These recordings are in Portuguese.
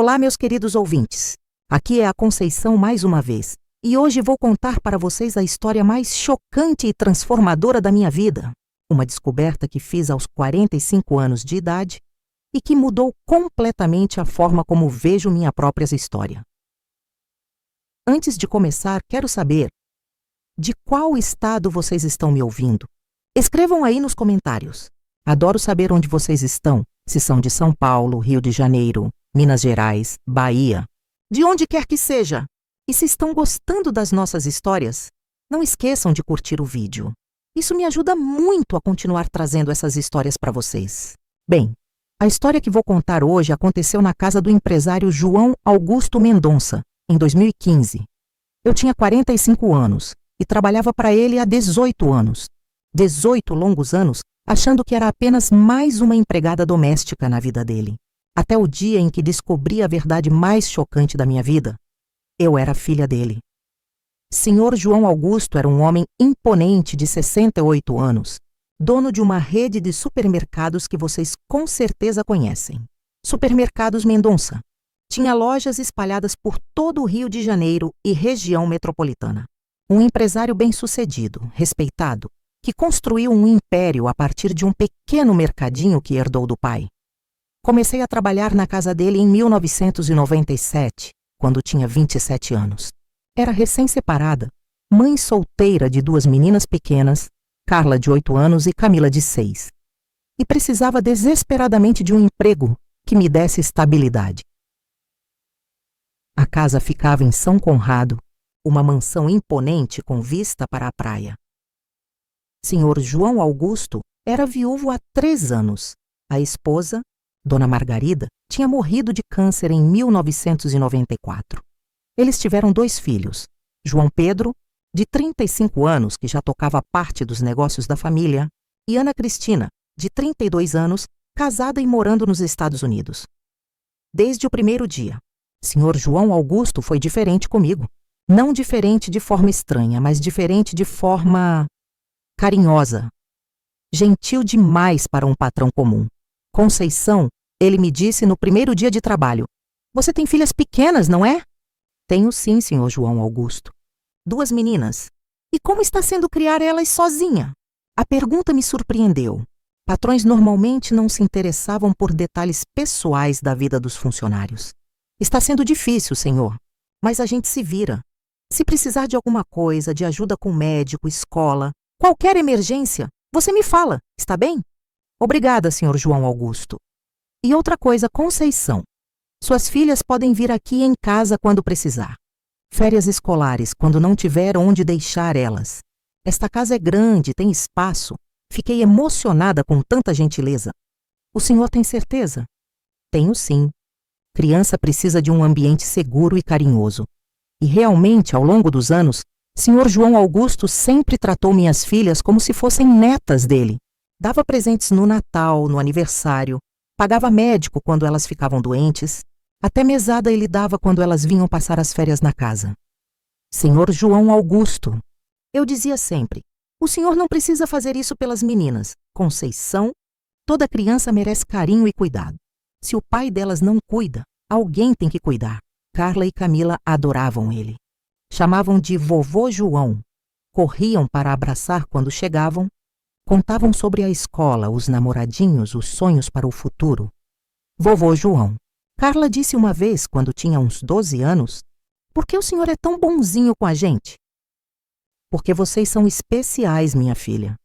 Olá, meus queridos ouvintes. Aqui é a Conceição mais uma vez, e hoje vou contar para vocês a história mais chocante e transformadora da minha vida. Uma descoberta que fiz aos 45 anos de idade e que mudou completamente a forma como vejo minha própria história. Antes de começar, quero saber de qual estado vocês estão me ouvindo. Escrevam aí nos comentários. Adoro saber onde vocês estão, se são de São Paulo, Rio de Janeiro, Minas Gerais, Bahia, de onde quer que seja. E se estão gostando das nossas histórias, não esqueçam de curtir o vídeo. Isso me ajuda muito a continuar trazendo essas histórias para vocês. Bem, a história que vou contar hoje aconteceu na casa do empresário João Augusto Mendonça, em 2015. Eu tinha 45 anos e trabalhava para ele há 18 anos. 18 longos anos, achando que era apenas mais uma empregada doméstica na vida dele. Até o dia em que descobri a verdade mais chocante da minha vida. Eu era filha dele. Senhor João Augusto era um homem imponente de 68 anos, dono de uma rede de supermercados que vocês com certeza conhecem. Supermercados Mendonça. Tinha lojas espalhadas por todo o Rio de Janeiro e região metropolitana. Um empresário bem-sucedido, respeitado, que construiu um império a partir de um pequeno mercadinho que herdou do pai. Comecei a trabalhar na casa dele em 1997, quando tinha 27 anos. Era recém-separada, mãe solteira de 2 meninas pequenas, Carla de 8 anos e Camila de 6. E precisava desesperadamente de um emprego que me desse estabilidade. A casa ficava em São Conrado, uma mansão imponente com vista para a praia. Senhor João Augusto era viúvo há 3 anos. A esposa, Dona Margarida, tinha morrido de câncer em 1994. Eles tiveram 2 filhos, João Pedro, de 35 anos, que já tocava parte dos negócios da família, e Ana Cristina, de 32 anos, casada e morando nos Estados Unidos. Desde o primeiro dia, Senhor João Augusto foi diferente comigo. Não diferente de forma estranha, mas diferente de forma carinhosa. Gentil demais para um patrão comum. Conceição, ele me disse no primeiro dia de trabalho: "Você tem filhas pequenas, não é?" "Tenho sim, senhor João Augusto. 2 meninas. E como está sendo criar elas sozinha?" A pergunta me surpreendeu. Patrões normalmente não se interessavam por detalhes pessoais da vida dos funcionários. "Está sendo difícil, senhor, mas a gente se vira. Se precisar de alguma coisa, de ajuda com médico, escola, qualquer emergência, você me fala, está bem?" "Obrigada, senhor João Augusto. E outra coisa, Conceição. Suas filhas podem vir aqui em casa quando precisar. Férias escolares, quando não tiver onde deixar elas. Esta casa é grande, tem espaço. Fiquei emocionada com tanta gentileza." "O senhor tem certeza?" "Tenho sim. Criança precisa de um ambiente seguro e carinhoso. E realmente, ao longo dos anos, senhor João Augusto sempre tratou minhas filhas como se fossem netas dele. Dava presentes no Natal, no aniversário, pagava médico quando elas ficavam doentes, até mesada ele dava quando elas vinham passar as férias na casa. Senhor João Augusto. Eu dizia sempre: "O senhor não precisa fazer isso pelas meninas. Conceição, toda criança merece carinho e cuidado. Se o pai delas não cuida, alguém tem que cuidar." Carla e Camila adoravam ele. Chamavam de Vovô João. Corriam para abraçar quando chegavam. Contavam sobre a escola, os namoradinhos, os sonhos para o futuro. "Vovô João." Carla disse uma vez, quando tinha uns 12 anos: "Por que o senhor é tão bonzinho com a gente?" "Porque vocês são especiais, minha filha.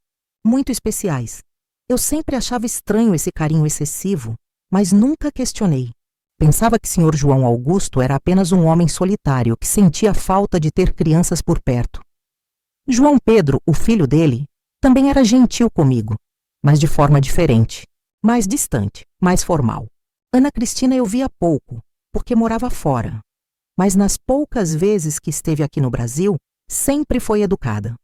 Muito especiais. Eu sempre achava estranho esse carinho excessivo, mas nunca questionei. Pensava que senhor João Augusto era apenas um homem solitário que sentia falta de ter crianças por perto. João Pedro, o filho dele, também era gentil comigo, mas de forma diferente, mais distante, mais formal. Ana Cristina eu via pouco, porque morava fora, mas nas poucas vezes que esteve aqui no Brasil, sempre foi educada.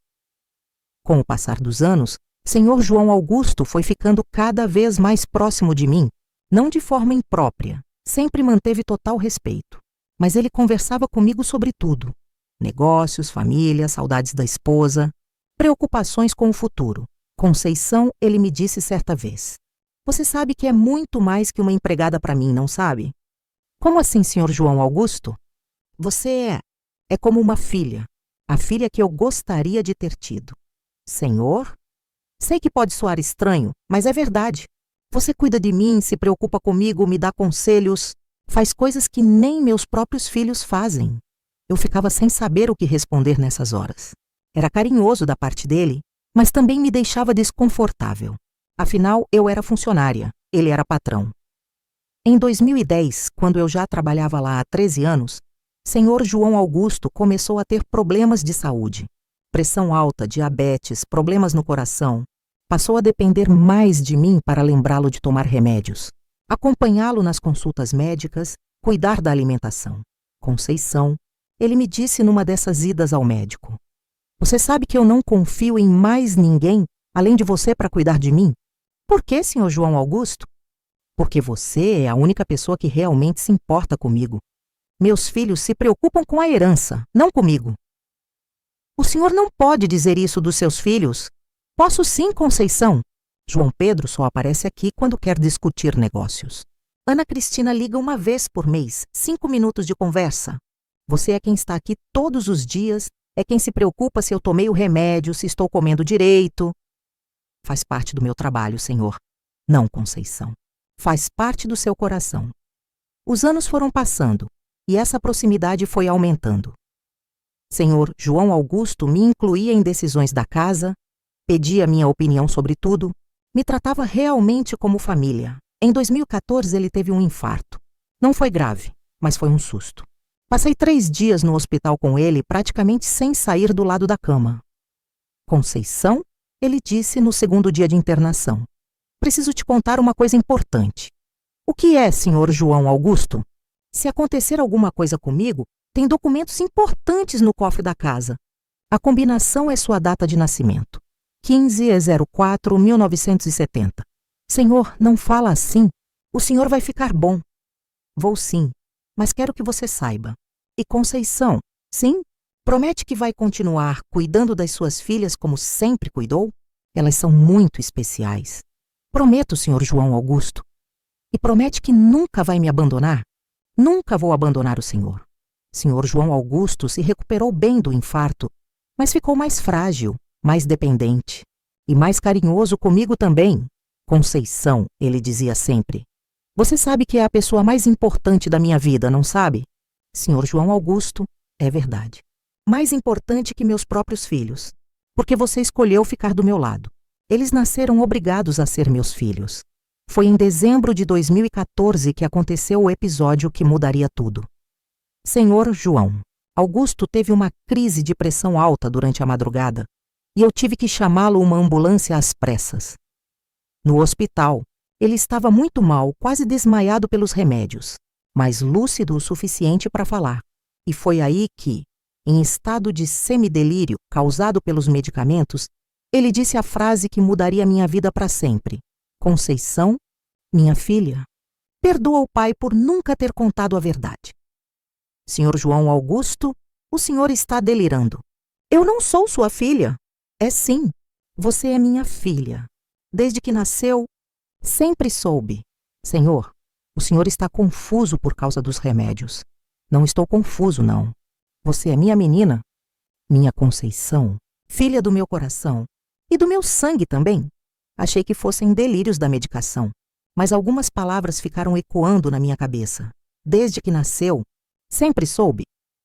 Com o passar dos anos, senhor João Augusto foi ficando cada vez mais próximo de mim, não de forma imprópria, sempre manteve total respeito, mas ele conversava comigo sobre tudo: negócios, família, saudades da esposa, preocupações com o futuro. Conceição, ele me disse certa vez: "Você sabe que é muito mais que uma empregada para mim, não sabe?" Como assim, senhor João Augusto? Você é como uma filha, a filha que eu gostaria de ter tido. Senhor? Sei que pode soar estranho, mas é verdade. Você cuida de mim, se preocupa comigo, me dá conselhos, faz coisas que nem meus próprios filhos fazem. Eu ficava sem saber o que responder nessas horas. Era carinhoso da parte dele, mas também me deixava desconfortável. Afinal, eu era funcionária, ele era patrão. Em 2010, quando eu já trabalhava lá há 13 anos, senhor João Augusto começou a ter problemas de saúde. Pressão alta, diabetes, problemas no coração. Passou a depender mais de mim para lembrá-lo de tomar remédios, acompanhá-lo nas consultas médicas, cuidar da alimentação. Conceição, ele me disse numa dessas idas ao médico: "Você sabe que eu não confio em mais ninguém além de você para cuidar de mim?" "Por que, senhor João Augusto?" "Porque você é a única pessoa que realmente se importa comigo. Meus filhos se preocupam com a herança, não comigo." "O senhor não pode dizer isso dos seus filhos." "Posso sim, Conceição. João Pedro só aparece aqui quando quer discutir negócios. Ana Cristina liga uma vez por mês, 5 minutos de conversa. Você é quem está aqui todos os dias, é quem se preocupa se eu tomei o remédio, se estou comendo direito." "Faz parte do meu trabalho, senhor." "Não, Conceição. Faz parte do seu coração." Os anos foram passando e essa proximidade foi aumentando. Senhor João Augusto me incluía em decisões da casa, pedia minha opinião sobre tudo, me tratava realmente como família. Em 2014 ele teve um infarto. Não foi grave, mas foi um susto. Passei 3 dias no hospital com ele, praticamente sem sair do lado da cama. "Conceição?" ele disse no segundo dia de internação. "Preciso te contar uma coisa importante." "O que é, senhor João Augusto?" "Se acontecer alguma coisa comigo, tem documentos importantes no cofre da casa. A combinação é sua data de nascimento. 15/04/1970. Senhor, não fala assim. O senhor vai ficar bom." "Vou sim, mas quero que você saiba." "E Conceição?" "Sim? Promete que vai continuar cuidando das suas filhas como sempre cuidou? Elas são muito especiais." "Prometo, senhor João Augusto." "E promete que nunca vai me abandonar?" "Nunca vou abandonar o senhor." Senhor João Augusto se recuperou bem do infarto, mas ficou mais frágil, mais dependente e mais carinhoso comigo também. "Conceição", ele dizia sempre, "você sabe que é a pessoa mais importante da minha vida, não sabe?" "Senhor João Augusto, é verdade. Mais importante que meus próprios filhos, porque você escolheu ficar do meu lado. Eles nasceram obrigados a ser meus filhos. Foi em dezembro de 2014 que aconteceu o episódio que mudaria tudo." Senhor João Augusto teve uma crise de pressão alta durante a madrugada e eu tive que chamá-lo uma ambulância às pressas. No hospital, ele estava muito mal, quase desmaiado pelos remédios, mas lúcido o suficiente para falar. E foi aí que, em estado de semidelírio causado pelos medicamentos, ele disse a frase que mudaria minha vida para sempre: "Conceição, minha filha, perdoa o pai por nunca ter contado a verdade." "Senhor João Augusto, o senhor está delirando." "Eu não sou sua filha." "É sim, você é minha filha. Desde que nasceu, sempre soube." "Senhor, o senhor está confuso por causa dos remédios." "Não estou confuso, não. Você é minha menina, minha Conceição, filha do meu coração e do meu sangue também." Achei que fossem delírios da medicação, mas algumas palavras ficaram ecoando na minha cabeça. "Desde que nasceu, sempre soube.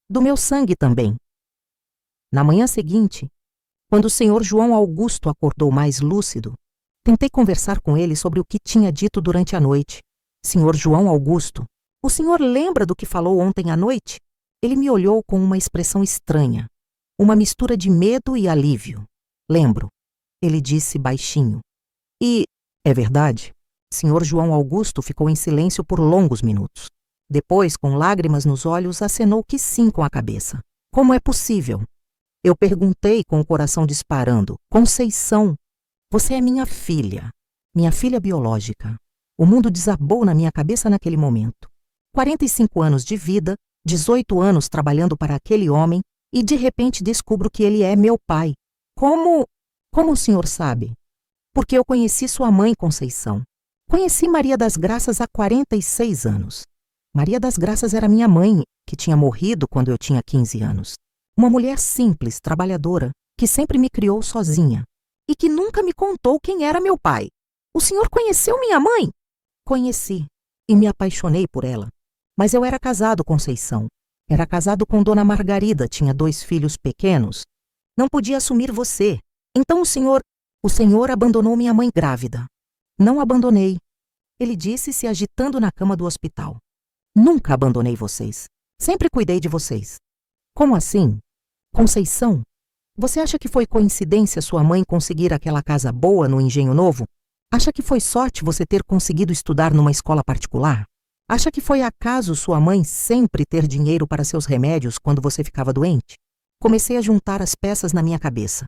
Do meu sangue também." Na manhã seguinte, quando o senhor João Augusto acordou mais lúcido, tentei conversar com ele sobre o que tinha dito durante a noite. "Senhor João Augusto, o senhor lembra do que falou ontem à noite?" Ele me olhou com uma expressão estranha, uma mistura de medo e alívio. "Lembro", ele disse baixinho. "E é verdade?" Senhor João Augusto ficou em silêncio por longos minutos. Depois, com lágrimas nos olhos, acenou que sim com a cabeça. "Como é possível?" Eu perguntei com o coração disparando. "Conceição, você é minha filha biológica." O mundo desabou na minha cabeça naquele momento. 45 anos de vida, 18 anos trabalhando para aquele homem e de repente descubro que ele é meu pai. Como o senhor sabe?" "Porque eu conheci sua mãe, Conceição. Conheci Maria das Graças há 46 anos. Maria das Graças era minha mãe, que tinha morrido quando eu tinha 15 anos. Uma mulher simples, trabalhadora, que sempre me criou sozinha e que nunca me contou quem era meu pai. O senhor conheceu minha mãe? Conheci e me apaixonei por ela. Mas eu era casado, Conceição. Era casado com Dona Margarida, tinha 2 filhos pequenos. Não podia assumir você. Então o senhor abandonou minha mãe grávida. Não abandonei. Ele disse, se agitando na cama do hospital. Nunca abandonei vocês. Sempre cuidei de vocês. Como assim? Conceição, você acha que foi coincidência sua mãe conseguir aquela casa boa no Engenho Novo? Acha que foi sorte você ter conseguido estudar numa escola particular? Acha que foi acaso sua mãe sempre ter dinheiro para seus remédios quando você ficava doente? Comecei a juntar as peças na minha cabeça.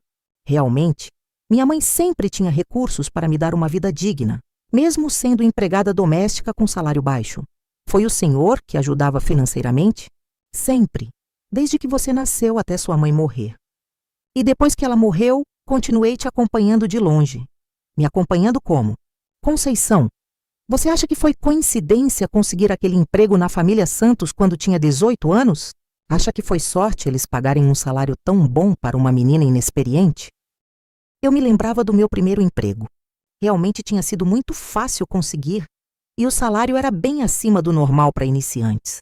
Realmente, minha mãe sempre tinha recursos para me dar uma vida digna, mesmo sendo empregada doméstica com salário baixo. Foi o senhor que ajudava financeiramente? Sempre, desde que você nasceu até sua mãe morrer. E depois que ela morreu, continuei te acompanhando de longe. Me acompanhando como? Conceição, você acha que foi coincidência conseguir aquele emprego na família Santos quando tinha 18 anos? Acha que foi sorte eles pagarem um salário tão bom para uma menina inexperiente? Eu me lembrava do meu primeiro emprego. Realmente tinha sido muito fácil conseguir e o salário era bem acima do normal para iniciantes.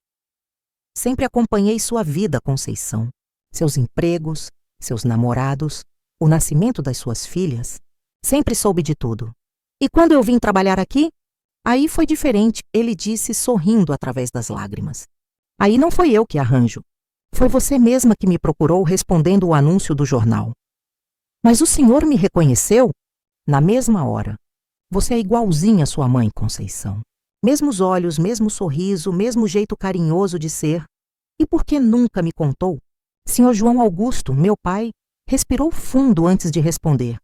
Sempre acompanhei sua vida, Conceição. Seus empregos, seus namorados, o nascimento das suas filhas. Sempre soube de tudo. E quando eu vim trabalhar aqui? Aí foi diferente, ele disse sorrindo através das lágrimas. Aí não foi eu que arranjo. Foi você mesma que me procurou respondendo o anúncio do jornal. Mas o senhor me reconheceu? Na mesma hora. Você é igualzinha à sua mãe, Conceição. Mesmos olhos, mesmo sorriso, mesmo jeito carinhoso de ser. E por que nunca me contou? Senhor João Augusto, meu pai, respirou fundo antes de responder.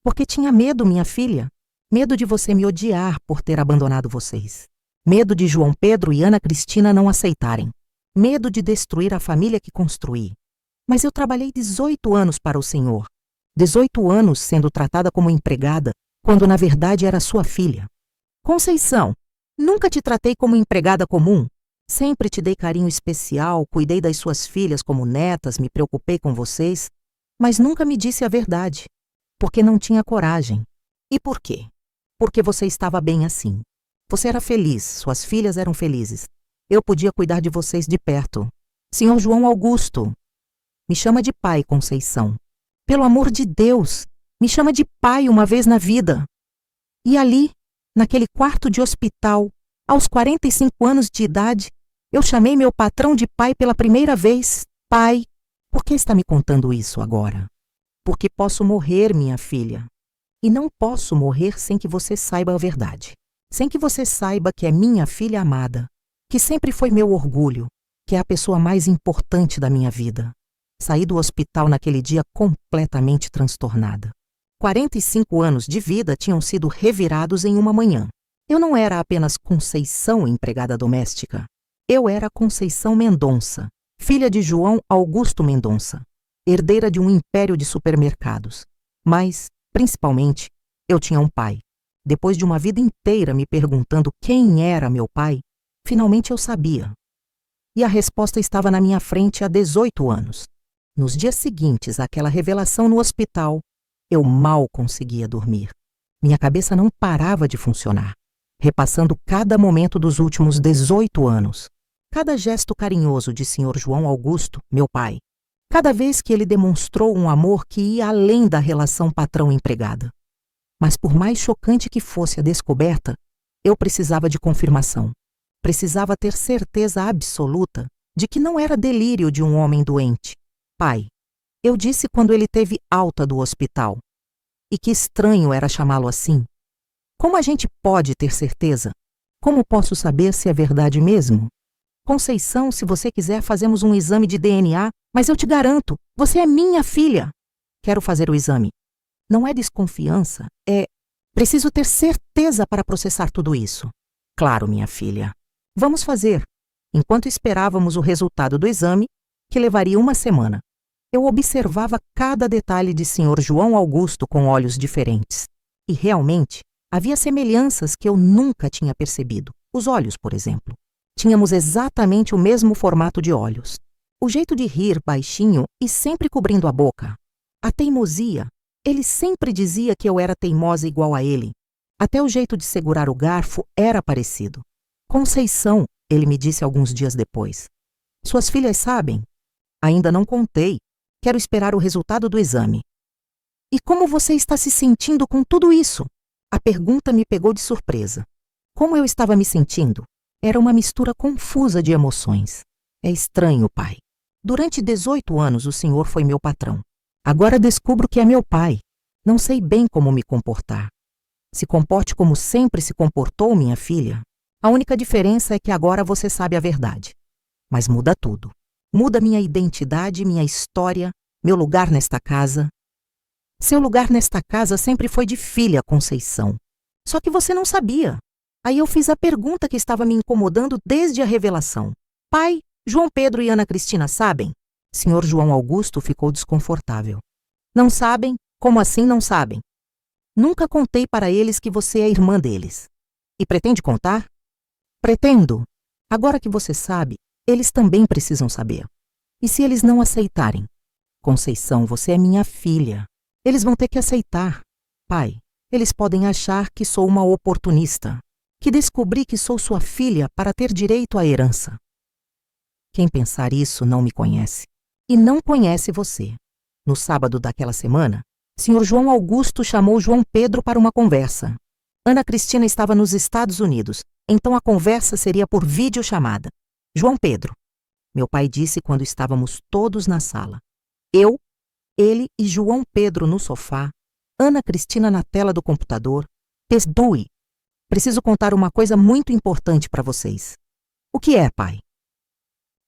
Porque tinha medo, minha filha. Medo de você me odiar por ter abandonado vocês. Medo de João Pedro e Ana Cristina não aceitarem. Medo de destruir a família que construí. Mas eu trabalhei 18 anos para o senhor. 18 anos sendo tratada como empregada, quando na verdade era sua filha. Conceição, nunca te tratei como empregada comum. Sempre te dei carinho especial, cuidei das suas filhas como netas, me preocupei com vocês, mas nunca me disse a verdade, porque não tinha coragem. E por quê? Porque você estava bem assim. Você era feliz, suas filhas eram felizes. Eu podia cuidar de vocês de perto. Senhor João Augusto, me chama de pai, Conceição. Pelo amor de Deus, me chama de pai uma vez na vida. E ali, naquele quarto de hospital, aos 45 anos de idade, eu chamei meu patrão de pai pela primeira vez. Pai, por que está me contando isso agora? Porque posso morrer, minha filha. E não posso morrer sem que você saiba a verdade. Sem que você saiba que é minha filha amada, que sempre foi meu orgulho, que é a pessoa mais importante da minha vida. Saí do hospital naquele dia completamente transtornada. 45 anos de vida tinham sido revirados em uma manhã. Eu não era apenas Conceição, empregada doméstica. Eu era Conceição Mendonça, filha de João Augusto Mendonça, herdeira de um império de supermercados. Mas, principalmente, eu tinha um pai. Depois de uma vida inteira me perguntando quem era meu pai, finalmente eu sabia. E a resposta estava na minha frente há 18 anos. Nos dias seguintes àquela revelação no hospital, eu mal conseguia dormir. Minha cabeça não parava de funcionar, repassando cada momento dos últimos 18 anos. Cada gesto carinhoso de Sr. João Augusto, meu pai. Cada vez que ele demonstrou um amor que ia além da relação patrão-empregada. Mas por mais chocante que fosse a descoberta, eu precisava de confirmação. Precisava ter certeza absoluta de que não era delírio de um homem doente. Pai, eu disse quando ele teve alta do hospital. E que estranho era chamá-lo assim. Como a gente pode ter certeza? Como posso saber se é verdade mesmo? Conceição, se você quiser, fazemos um exame de DNA, mas eu te garanto, você é minha filha. Quero fazer o exame. Não é desconfiança, é... Preciso ter certeza para processar tudo isso. Claro, minha filha. Vamos fazer. Enquanto esperávamos o resultado do exame, que levaria uma semana, eu observava cada detalhe de Sr. João Augusto com olhos diferentes. E realmente, havia semelhanças que eu nunca tinha percebido. Os olhos, por exemplo. Tínhamos exatamente o mesmo formato de olhos. O jeito de rir baixinho e sempre cobrindo a boca. A teimosia. Ele sempre dizia que eu era teimosa igual a ele. Até o jeito de segurar o garfo era parecido. Conceição, ele me disse alguns dias depois. Suas filhas sabem? Ainda não contei. Quero esperar o resultado do exame. E como você está se sentindo com tudo isso? A pergunta me pegou de surpresa. Como eu estava me sentindo? Era uma mistura confusa de emoções. É estranho, pai. Durante 18 anos o senhor foi meu patrão. Agora descubro que é meu pai. Não sei bem como me comportar. Se comporte como sempre se comportou, minha filha. A única diferença é que agora você sabe a verdade. Mas muda tudo. Muda minha identidade, minha história, meu lugar nesta casa. Seu lugar nesta casa sempre foi de filha, Conceição. Só que você não sabia. Aí eu fiz a pergunta que estava me incomodando desde a revelação. Pai, João Pedro e Ana Cristina sabem? Senhor João Augusto ficou desconfortável. Não sabem? Como assim não sabem? Nunca contei para eles que você é irmã deles. E pretende contar? Pretendo. Agora que você sabe, eles também precisam saber. E se eles não aceitarem? Conceição, você é minha filha. Eles vão ter que aceitar. Pai, eles podem achar que sou uma oportunista, que descobri que sou sua filha para ter direito à herança. Quem pensar isso não me conhece. E não conhece você. No sábado daquela semana, Sr. João Augusto chamou João Pedro para uma conversa. Ana Cristina estava nos Estados Unidos, então a conversa seria por videochamada. João Pedro, meu pai disse quando estávamos todos na sala. Eu, ele e João Pedro no sofá, Ana Cristina na tela do computador. Perdoe. Preciso contar uma coisa muito importante para vocês. O que é, pai?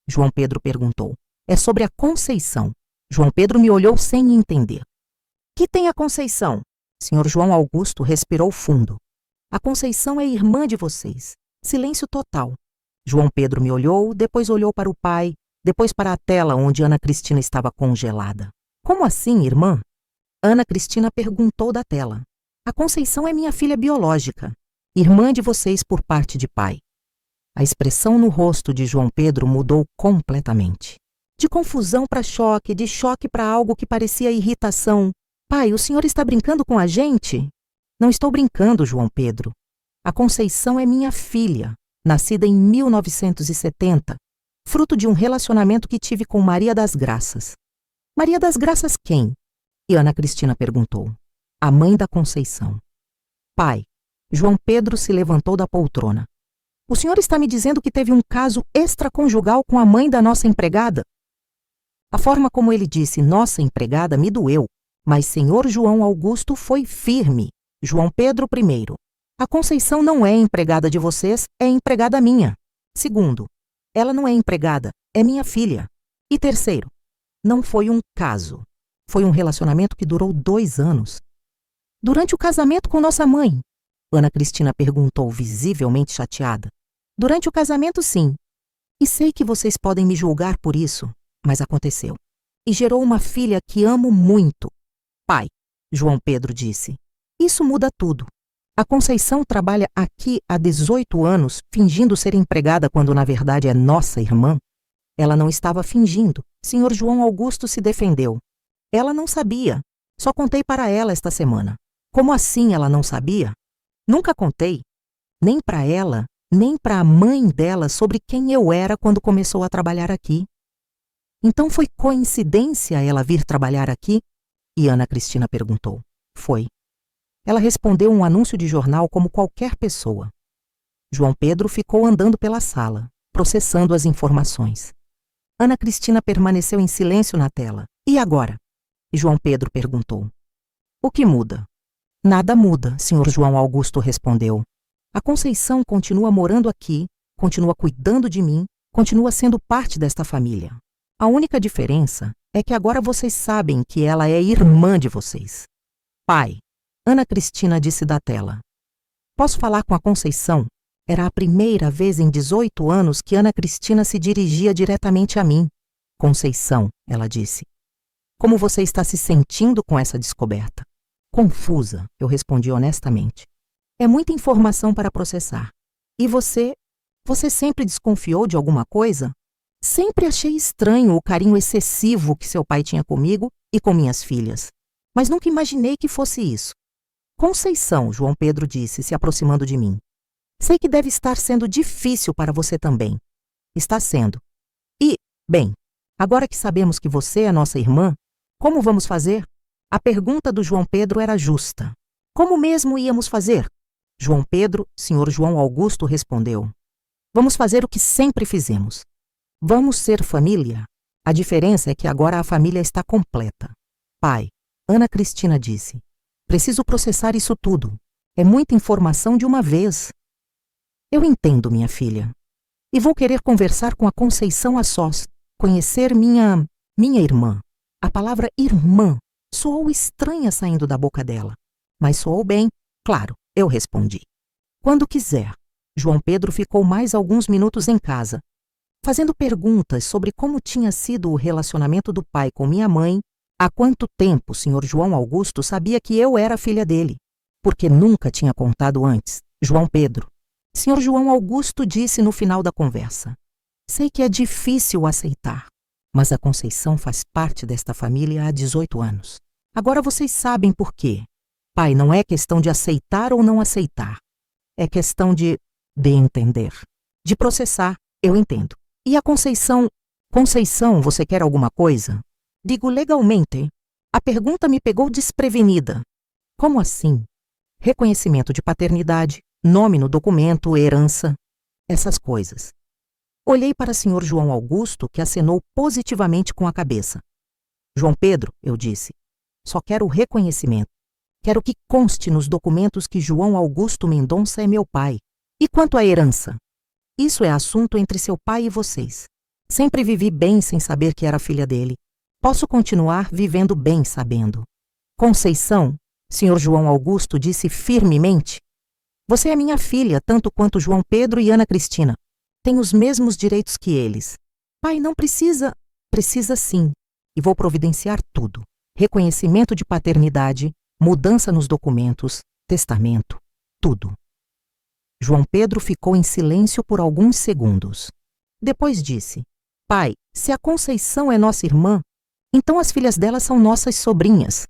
João Pedro perguntou. É sobre a Conceição. João Pedro me olhou sem entender. Que tem a Conceição? Sr. João Augusto respirou fundo. A Conceição é irmã de vocês. Silêncio total. João Pedro me olhou, depois olhou para o pai, depois para a tela onde Ana Cristina estava congelada. Como assim, irmã? Ana Cristina perguntou da tela. A Conceição é minha filha biológica, irmã de vocês por parte de pai. A expressão no rosto de João Pedro mudou completamente. De confusão para choque, de choque para algo que parecia irritação. Pai, o senhor está brincando com a gente? Não estou brincando, João Pedro. A Conceição é minha filha, nascida em 1970, fruto de um relacionamento que tive com Maria das Graças. Maria das Graças quem? E Ana Cristina perguntou. A mãe da Conceição. Pai, João Pedro se levantou da poltrona. O senhor está me dizendo que teve um caso extraconjugal com a mãe da nossa empregada? A forma como ele disse nossa empregada me doeu, mas senhor João Augusto foi firme. João Pedro I. A Conceição não é empregada de vocês, é empregada minha. Segundo, ela não é empregada, é minha filha. E terceiro, não foi um caso. Foi um relacionamento que durou 2 anos. Durante o casamento com nossa mãe? Ana Cristina perguntou, visivelmente chateada. Durante o casamento, sim. E sei que vocês podem me julgar por isso, mas aconteceu. E gerou uma filha que amo muito. Pai, João Pedro disse, isso muda tudo. A Conceição trabalha aqui há 18 anos, fingindo ser empregada quando na verdade é nossa irmã. Ela não estava fingindo. Senhor João Augusto se defendeu. Ela não sabia. Só contei para ela esta semana. Como assim ela não sabia? Nunca contei. Nem para ela, nem para a mãe dela sobre quem eu era quando começou a trabalhar aqui. Então foi coincidência ela vir trabalhar aqui? E Ana Cristina perguntou. Foi. Ela respondeu um anúncio de jornal como qualquer pessoa. João Pedro ficou andando pela sala, processando as informações. Ana Cristina permaneceu em silêncio na tela. E agora? E João Pedro perguntou. O que muda? Nada muda, Sr. João Augusto respondeu. A Conceição continua morando aqui, continua cuidando de mim, continua sendo parte desta família. A única diferença é que agora vocês sabem que ela é irmã de vocês. Pai, Ana Cristina disse da tela. Posso falar com a Conceição? Era a primeira vez em 18 anos que Ana Cristina se dirigia diretamente a mim. Conceição, ela disse. Como você está se sentindo com essa descoberta? Confusa, eu respondi honestamente. É muita informação para processar. E você? Você sempre desconfiou de alguma coisa? Sempre achei estranho o carinho excessivo que seu pai tinha comigo e com minhas filhas. Mas nunca imaginei que fosse isso. Conceição, João Pedro disse, se aproximando de mim. Sei que deve estar sendo difícil para você também. Está sendo. E, bem, agora que sabemos que você é nossa irmã, como vamos fazer? A pergunta do João Pedro era justa. Como mesmo íamos fazer? João Pedro, senhor João Augusto, respondeu. Vamos fazer o que sempre fizemos. Vamos ser família. A diferença é que agora a família está completa. Pai, Ana Cristina disse. Preciso processar isso tudo. É muita informação de uma vez. Eu entendo, minha filha. E vou querer conversar com a Conceição a sós, conhecer minha irmã. A palavra irmã soou estranha saindo da boca dela. Mas soou bem, claro, eu respondi. Quando quiser. João Pedro ficou mais alguns minutos em casa, fazendo perguntas sobre como tinha sido o relacionamento do pai com minha mãe, há quanto tempo o senhor João Augusto sabia que eu era filha dele, porque nunca tinha contado antes. João Pedro. Senhor João Augusto disse no final da conversa. Sei que é difícil aceitar, mas a Conceição faz parte desta família há 18 anos. Agora vocês sabem por quê. Pai, não é questão de aceitar ou não aceitar. É questão de entender. De processar, eu entendo. E a Conceição? Conceição, você quer alguma coisa? Digo legalmente. A pergunta me pegou desprevenida. Como assim? Reconhecimento de paternidade, nome no documento, herança, essas coisas. Olhei para o senhor João Augusto, que acenou positivamente com a cabeça. João Pedro, eu disse, só quero o reconhecimento. Quero que conste nos documentos que João Augusto Mendonça é meu pai. E quanto à herança? Isso é assunto entre seu pai e vocês. Sempre vivi bem sem saber que era filha dele. Posso continuar vivendo bem sabendo. Conceição, senhor João Augusto disse firmemente, você é minha filha, tanto quanto João Pedro e Ana Cristina. Tem os mesmos direitos que eles. Pai, não precisa. Precisa sim. E vou providenciar tudo. Reconhecimento de paternidade, mudança nos documentos, testamento, tudo. João Pedro ficou em silêncio por alguns segundos. Depois disse, pai, se a Conceição é nossa irmã, então as filhas dela são nossas sobrinhas.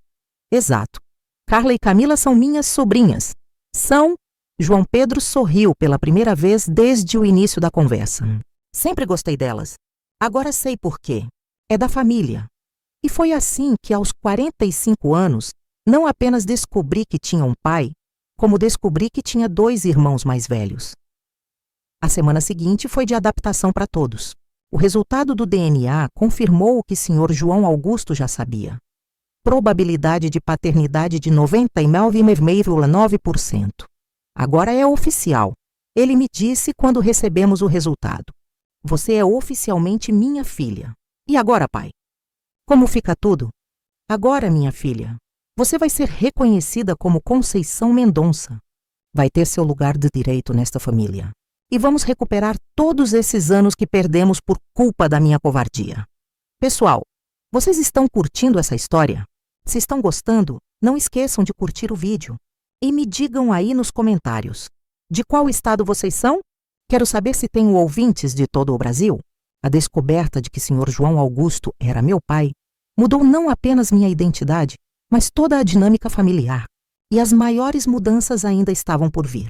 Exato. Carla e Camila são minhas sobrinhas. São... João Pedro sorriu pela primeira vez desde o início da conversa. Sempre gostei delas. Agora sei por quê. É da família. E foi assim que, aos 45 anos, não apenas descobri que tinha um pai, como descobri que tinha 2 irmãos mais velhos. A semana seguinte foi de adaptação para todos. O resultado do DNA confirmou o que o senhor João Augusto já sabia. Probabilidade de paternidade de 99,9%. Agora é oficial. Ele me disse quando recebemos o resultado. Você é oficialmente minha filha. E agora, pai? Como fica tudo? Agora, minha filha, você vai ser reconhecida como Conceição Mendonça. Vai ter seu lugar de direito nesta família. E vamos recuperar todos esses anos que perdemos por culpa da minha covardia. Pessoal, vocês estão curtindo essa história? Se estão gostando, não esqueçam de curtir o vídeo. E me digam aí nos comentários. De qual estado vocês são? Quero saber se tenho ouvintes de todo o Brasil. A descoberta de que Sr. João Augusto era meu pai mudou não apenas minha identidade, mas toda a dinâmica familiar. E as maiores mudanças ainda estavam por vir.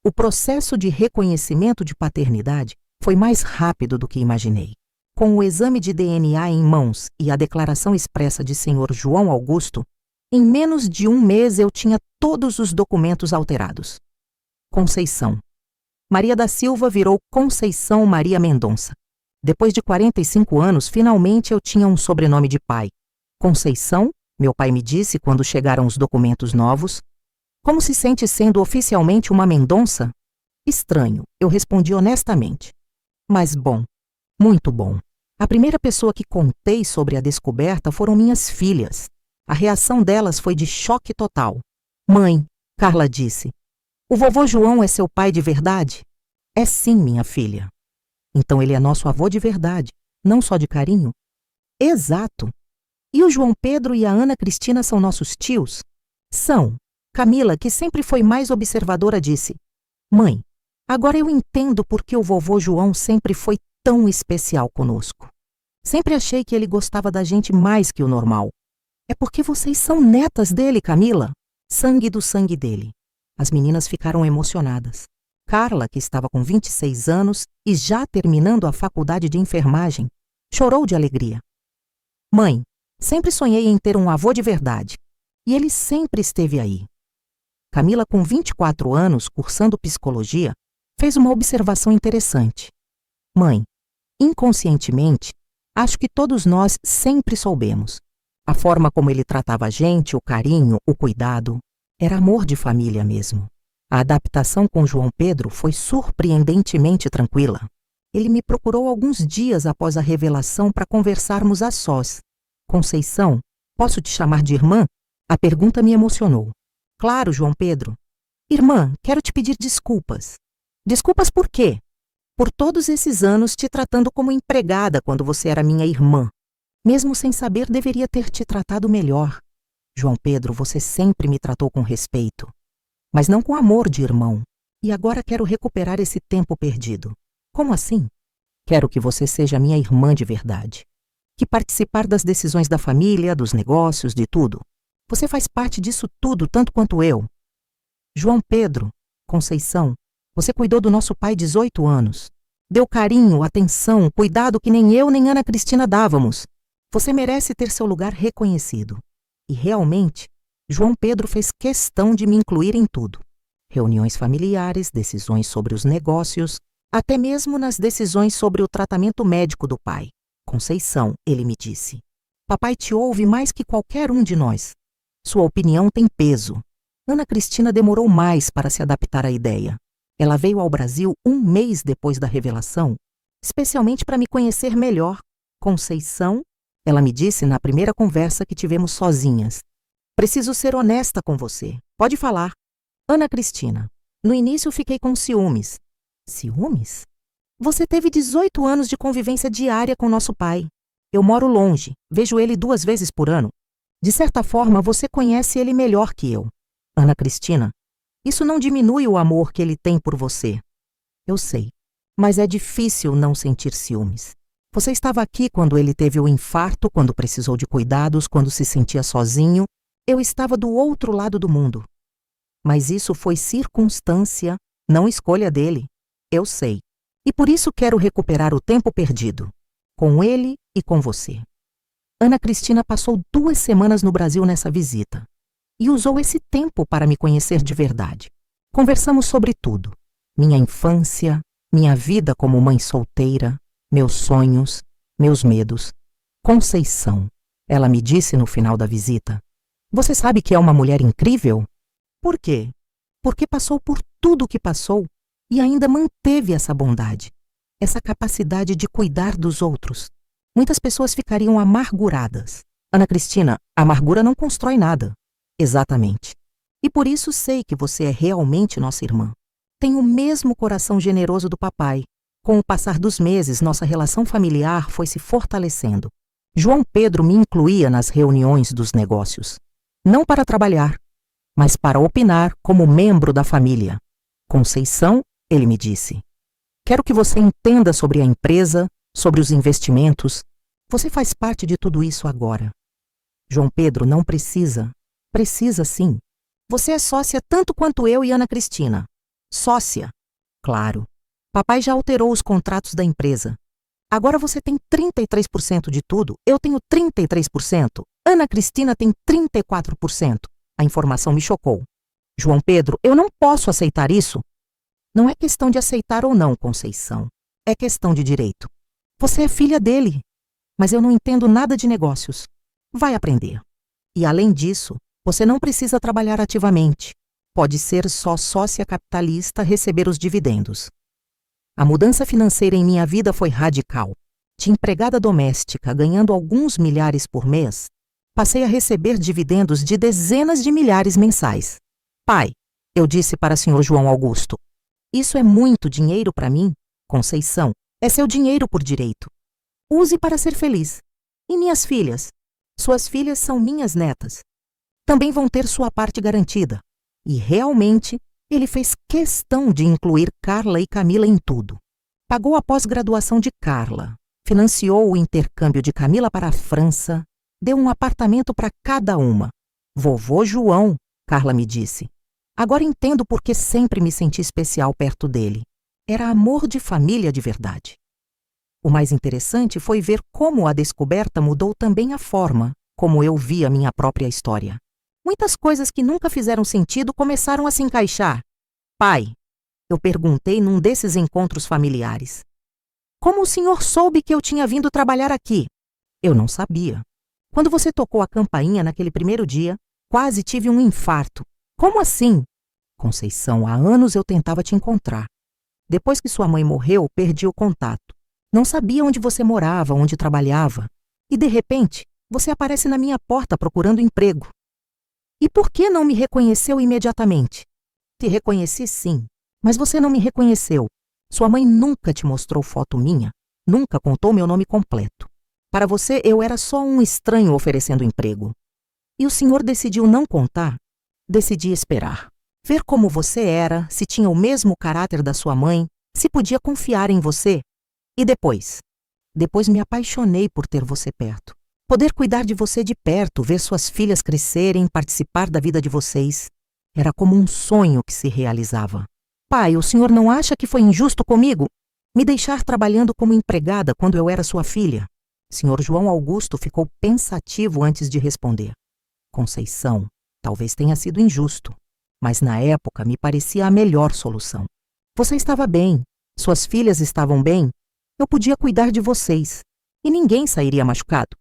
O processo de reconhecimento de paternidade foi mais rápido do que imaginei. Com o exame de DNA em mãos e a declaração expressa de Sr. João Augusto, em menos de 1 mês eu tinha todos os documentos alterados. Conceição. Maria da Silva virou Conceição Maria Mendonça. Depois de 45 anos, finalmente eu tinha um sobrenome de pai. Conceição, meu pai me disse quando chegaram os documentos novos. Como se sente sendo oficialmente uma Mendonça? Estranho, eu respondi honestamente. Mas bom, muito bom. A primeira pessoa que contei sobre a descoberta foram minhas filhas. A reação delas foi de choque total. Mãe, Carla disse, o vovô João é seu pai de verdade? É sim, minha filha. Então ele é nosso avô de verdade, não só de carinho? Exato. E o João Pedro e a Ana Cristina são nossos tios? São. Camila, que sempre foi mais observadora, disse, mãe, Agora eu entendo por que o vovô João sempre foi tão especial conosco. Sempre achei que ele gostava da gente mais que o normal. É porque vocês são netas dele, Camila. Sangue do sangue dele. As meninas ficaram emocionadas. Carla, que estava com 26 anos e já terminando a faculdade de enfermagem, chorou de alegria. Mãe, sempre sonhei em ter um avô de verdade. E ele sempre esteve aí. Camila, com 24 anos, cursando psicologia, fez uma observação interessante. Mãe, inconscientemente, acho que todos nós sempre soubemos. A forma como ele tratava a gente, o carinho, o cuidado, era amor de família mesmo. A adaptação com João Pedro foi surpreendentemente tranquila. Ele me procurou alguns dias após a revelação para conversarmos a sós. Conceição, posso te chamar de irmã? A pergunta me emocionou. Claro, João Pedro. Irmã, quero te pedir desculpas. Desculpas por quê? Por todos esses anos te tratando como empregada quando você era minha irmã. Mesmo sem saber, deveria ter te tratado melhor. João Pedro, você sempre me tratou com respeito, mas não com amor de irmão. E agora quero recuperar esse tempo perdido. Como assim? Quero que você seja minha irmã de verdade. Que participar das decisões da família, dos negócios, de tudo. Você faz parte disso tudo, tanto quanto eu. João Pedro, Conceição, você cuidou do nosso pai 18 anos. Deu carinho, atenção, cuidado que nem eu nem Ana Cristina dávamos. Você merece ter seu lugar reconhecido. E realmente, João Pedro fez questão de me incluir em tudo. Reuniões familiares, decisões sobre os negócios, até mesmo nas decisões sobre o tratamento médico do pai. Conceição, ele me disse. Papai te ouve mais que qualquer um de nós. Sua opinião tem peso. Ana Cristina demorou mais para se adaptar à ideia. Ela veio ao Brasil 1 mês depois da revelação, especialmente para me conhecer melhor. Conceição, ela me disse na primeira conversa que tivemos sozinhas. Preciso ser honesta com você. Pode falar. Ana Cristina, no início fiquei com ciúmes. Ciúmes? Você teve 18 anos de convivência diária com nosso pai. Eu moro longe, vejo ele 2 vezes por ano. De certa forma, você conhece ele melhor que eu. Ana Cristina, isso não diminui o amor que ele tem por você. Eu sei, mas é difícil não sentir ciúmes. Você estava aqui quando ele teve o infarto, quando precisou de cuidados, quando se sentia sozinho. Eu estava do outro lado do mundo. Mas isso foi circunstância, não escolha dele. Eu sei. E por isso quero recuperar o tempo perdido. Com ele e com você. Ana Cristina passou 2 semanas no Brasil nessa visita. E usou esse tempo para me conhecer de verdade. Conversamos sobre tudo. Minha infância, minha vida como mãe solteira, meus sonhos, meus medos. Conceição, ela me disse no final da visita. Você sabe que é uma mulher incrível? Por quê? Porque passou por tudo o que passou e ainda manteve essa bondade, essa capacidade de cuidar dos outros. Muitas pessoas ficariam amarguradas. Ana Cristina, a amargura não constrói nada. Exatamente. E por isso sei que você é realmente nossa irmã. Tem o mesmo coração generoso do papai. Com o passar dos meses, nossa relação familiar foi se fortalecendo. João Pedro me incluía nas reuniões dos negócios. Não para trabalhar, mas para opinar como membro da família. Conceição, ele me disse. Quero que você entenda sobre a empresa, sobre os investimentos. Você faz parte de tudo isso agora. João Pedro não precisa. Precisa sim. Você é sócia tanto quanto eu e Ana Cristina. Sócia. Claro. Papai já alterou os contratos da empresa. Agora você tem 33% de tudo, eu tenho 33%. Ana Cristina tem 34%. A informação me chocou. João Pedro, eu não posso aceitar isso. Não é questão de aceitar ou não, Conceição. É questão de direito. Você é filha dele. Mas eu não entendo nada de negócios. Vai aprender. E além disso, você não precisa trabalhar ativamente. Pode ser só sócia capitalista, receber os dividendos. A mudança financeira em minha vida foi radical. De empregada doméstica, ganhando alguns milhares por mês, passei a receber dividendos de dezenas de milhares mensais. Pai, eu disse para o Sr. João Augusto, isso é muito dinheiro para mim? Conceição, é seu dinheiro por direito. Use para ser feliz. E minhas filhas? Suas filhas são minhas netas. Também vão ter sua parte garantida. E realmente, Ele fez questão de incluir Carla e Camila em tudo. Pagou a pós-graduação de Carla, financiou o intercâmbio de Camila para a França, deu um apartamento para cada uma. Vovô João, Carla me disse. Agora entendo por que sempre me senti especial perto dele. Era amor de família de verdade. O mais interessante foi ver como a descoberta mudou também a forma como eu via minha própria história. Muitas coisas que nunca fizeram sentido começaram a se encaixar. Pai, eu perguntei num desses encontros familiares. Como o senhor soube que eu tinha vindo trabalhar aqui? Eu não sabia. Quando você tocou a campainha naquele primeiro dia, quase tive um infarto. Como assim? Conceição, há anos eu tentava te encontrar. Depois que sua mãe morreu, perdi o contato. Não sabia onde você morava, onde trabalhava. E, de repente, você aparece na minha porta procurando emprego. E por que não me reconheceu imediatamente? Te reconheci sim, mas você não me reconheceu. Sua mãe nunca te mostrou foto minha, nunca contou meu nome completo. Para você, eu era só um estranho oferecendo emprego. E o senhor decidiu não contar? Decidi esperar. Ver como você era, se tinha o mesmo caráter da sua mãe, se podia confiar em você. E depois? Depois me apaixonei por ter você perto. Poder cuidar de você de perto, ver suas filhas crescerem, participar da vida de vocês. Era como um sonho que se realizava. Pai, o senhor não acha que foi injusto comigo? Me deixar trabalhando como empregada quando eu era sua filha? Senhor João Augusto ficou pensativo antes de responder. Conceição, talvez tenha sido injusto, mas na época me parecia a melhor solução. Você estava bem, suas filhas estavam bem, eu podia cuidar de vocês, e ninguém sairia machucado.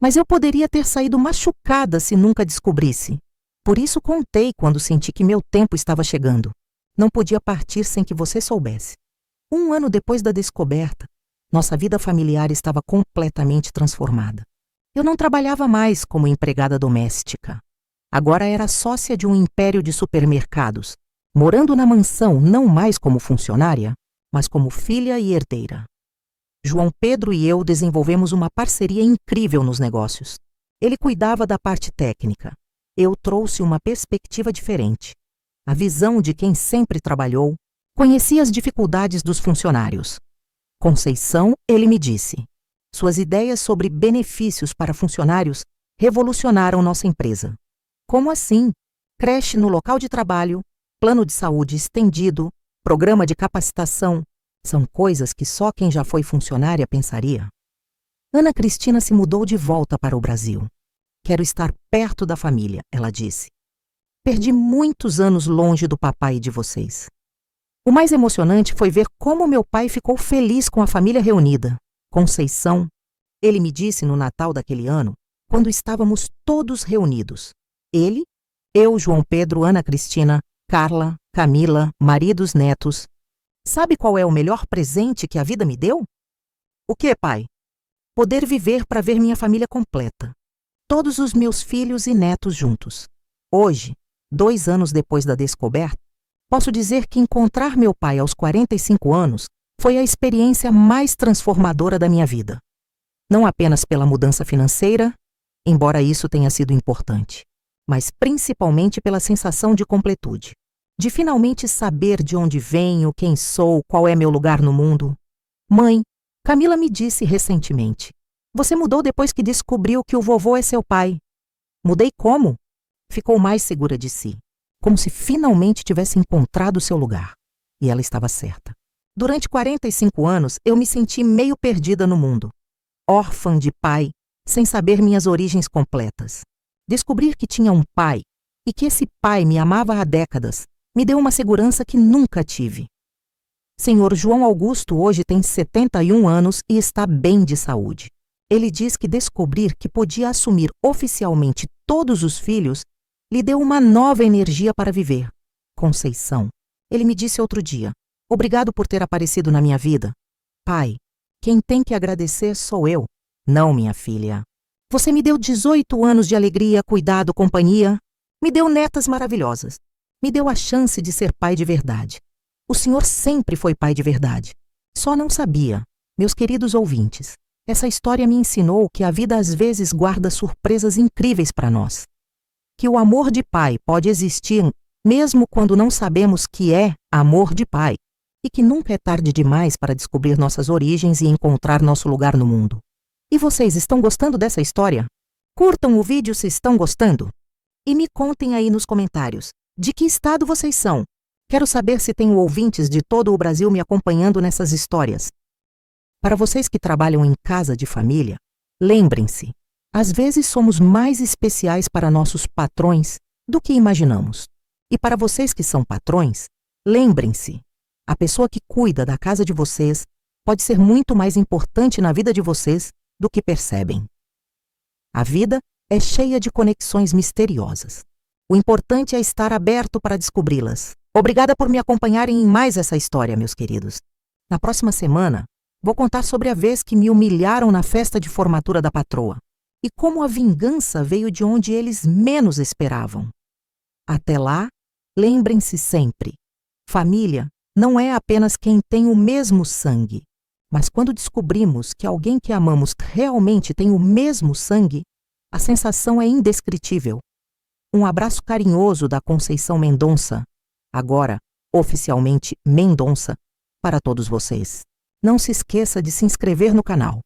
Mas eu poderia ter saído machucada se nunca descobrisse. Por isso contei quando senti que meu tempo estava chegando. Não podia partir sem que você soubesse. 1 ano depois da descoberta, nossa vida familiar estava completamente transformada. Eu não trabalhava mais como empregada doméstica. Agora era sócia de um império de supermercados, morando na mansão não mais como funcionária, mas como filha e herdeira. João Pedro e eu desenvolvemos uma parceria incrível nos negócios. Ele cuidava da parte técnica. Eu trouxe uma perspectiva diferente. A visão de quem sempre trabalhou, conhecia as dificuldades dos funcionários. Conceição, ele me disse. Suas ideias sobre benefícios para funcionários revolucionaram nossa empresa. Como assim? Creche no local de trabalho, plano de saúde estendido, programa de capacitação. São coisas que só quem já foi funcionária pensaria. Ana Cristina se mudou de volta para o Brasil. Quero estar perto da família, ela disse. Perdi muitos anos longe do papai e de vocês. O mais emocionante foi ver como meu pai ficou feliz com a família reunida. Conceição, ele me disse no Natal daquele ano, quando estávamos todos reunidos. Ele, eu, João Pedro, Ana Cristina, Carla, Camila, maridos, netos. Sabe qual é o melhor presente que a vida me deu? O que, pai? Poder viver para ver minha família completa. Todos os meus filhos e netos juntos. Hoje, 2 anos depois da descoberta, posso dizer que encontrar meu pai aos 45 anos foi a experiência mais transformadora da minha vida. Não apenas pela mudança financeira, embora isso tenha sido importante, mas principalmente pela sensação de completude. De finalmente saber de onde venho, quem sou, qual é meu lugar no mundo. Mãe, Camila me disse recentemente, você mudou depois que descobriu que o vovô é seu pai. Mudei como? Ficou mais segura de si, como se finalmente tivesse encontrado seu lugar. E ela estava certa. Durante 45 anos, eu me senti meio perdida no mundo. Órfã de pai, sem saber minhas origens completas. Descobrir que tinha um pai e que esse pai me amava há décadas me deu uma segurança que nunca tive. Senhor João Augusto hoje tem 71 anos e está bem de saúde. Ele diz que descobrir que podia assumir oficialmente todos os filhos lhe deu uma nova energia para viver. Conceição, ele me disse outro dia, obrigado por ter aparecido na minha vida. Pai, quem tem que agradecer sou eu, não minha filha. Você me deu 18 anos de alegria, cuidado, companhia. Me deu netas maravilhosas. Me deu a chance de ser pai de verdade. O senhor sempre foi pai de verdade. Só não sabia, meus queridos ouvintes. Essa história me ensinou que a vida às vezes guarda surpresas incríveis para nós. Que o amor de pai pode existir mesmo quando não sabemos que é amor de pai, e que nunca é tarde demais para descobrir nossas origens e encontrar nosso lugar no mundo. E vocês estão gostando dessa história? Curtam o vídeo se estão gostando. E me contem aí nos comentários, de que estado vocês são? Quero saber se tenho ouvintes de todo o Brasil me acompanhando nessas histórias. Para vocês que trabalham em casa de família, lembrem-se, às vezes somos mais especiais para nossos patrões do que imaginamos. E para vocês que são patrões, lembrem-se, a pessoa que cuida da casa de vocês pode ser muito mais importante na vida de vocês do que percebem. A vida é cheia de conexões misteriosas. O importante é estar aberto para descobri-las. Obrigada por me acompanharem em mais essa história, meus queridos. Na próxima semana, vou contar sobre a vez que me humilharam na festa de formatura da patroa e como a vingança veio de onde eles menos esperavam. Até lá, lembrem-se sempre, família não é apenas quem tem o mesmo sangue, mas quando descobrimos que alguém que amamos realmente tem o mesmo sangue, a sensação é indescritível. Um abraço carinhoso da Conceição Mendonça, agora oficialmente Mendonça, para todos vocês. Não se esqueça de se inscrever no canal.